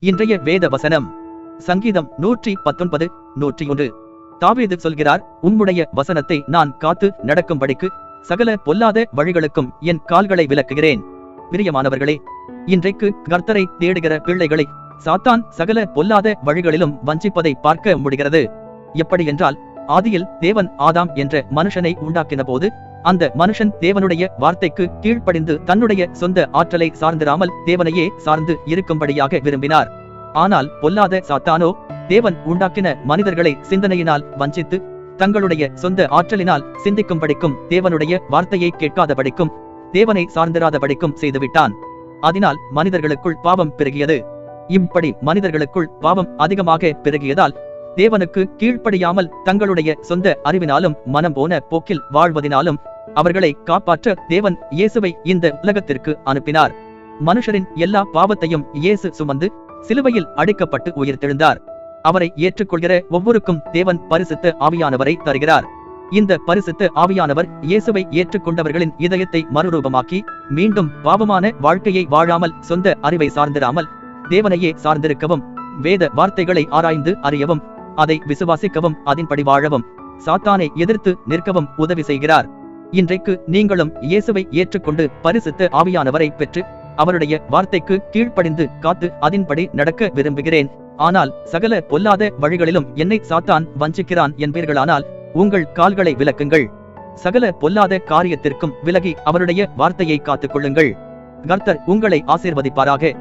இன்றைய வேத வசனம் சங்கீதம் 119 101. தாவீது சொல்கிறார், உம்முடைய வசனத்தை நான் காத்து நடக்கும்படிக்கு சகல பொல்லாத வழிகளுக்கும் என் கால்களை விலக்குகிறேன். பிரியமானவர்களே, இன்றைக்கு கர்த்தரை தேடுகிற பிள்ளைகளை சாத்தான் சகல பொல்லாத வழிகளிலும் வஞ்சிப்பதை பார்க்க முடிகிறது. எப்படி என்றால், ஆதியில் தேவன் ஆதாம் என்ற மனுஷனை உண்டாக்கின போது அந்த மனுஷன் தேவனுடைய வார்த்தைக்கு கீழ்ப்படிந்து தன்னுடைய சொந்த ஆற்றலை சார்ந்திராமல் தேவனையே சார்ந்து இருக்கும்படியாக விரும்பினார். ஆனால் பொல்லாத சாத்தானோ தேவன் உண்டாக்கின மனிதர்களை சிந்தனையினால் வஞ்சித்து தங்களுடைய சொந்த ஆற்றலினால் சிந்திக்கும்படிக்கும் தேவனுடைய வார்த்தையை கேட்காதபடிக்கும் தேவனை சார்ந்திராதபடிக்கும் செய்துவிட்டான். அதனால் மனிதர்களுக்குள் பாவம் பெருகியது. இப்படி மனிதர்களுக்குள் பாவம் அதிகமாக பெருகியதால் தேவனுக்கு கீழ்ப்படியாமல் தங்களுடைய சொந்த அறிவினாலும் மனம் போன போக்கில் வாழ்வதினாலும் அவர்களை காப்பாற்ற தேவன் இயேசுவை இந்த உலகத்திற்கு அனுப்பினார். மனுஷரின் எல்லா பாவத்தையும் இயேசு சுமந்து சிலுவையில் அடிக்கப்பட்டு உயிர்த்தெழுந்தார். அவரை ஏற்றுக்கொள்கிற ஒவ்வொருக்கும் தேவன் பரிசுத்த ஆவியானவரை தருகிறார். இந்த பரிசுத்த ஆவியானவர் இயேசுவை ஏற்றுக்கொண்டவர்களின் இதயத்தை மறுரூபமாக்கி மீண்டும் பாவமான வாழ்க்கையை வாழாமல் சொந்த அறிவை சார்ந்திராமல் தேவனையே சார்ந்திருக்கவும், வேத வார்த்தைகளை ஆராய்ந்து அறியவும், அதை விசுவாசிக்கவும், அதன்படி வாழவும், சாத்தானை எதிர்த்து நிற்கவும் உதவி செய்கிறார். இன்றைக்கு நீங்களும் இயேசுவை ஏற்றுக்கொண்டு பரிசுத்த ஆவியானவரை பெற்று அவருடைய வார்த்தைக்கு கீழ்ப்படிந்து காத்து அதன்படி நடக்க விரும்புகிறேன். ஆனால் சகல பொல்லாத வழிகளிலும் என்னை சாத்தான் வஞ்சிக்கிறான் என்பீர்களானால் உங்கள் கால்களை விலக்குங்கள். சகல பொல்லாத காரியத்திற்கும் விலகி அவருடைய வார்த்தையை காத்துக் கொள்ளுங்கள். கர்த்தர் உங்களை ஆசீர்வதிப்பாராக.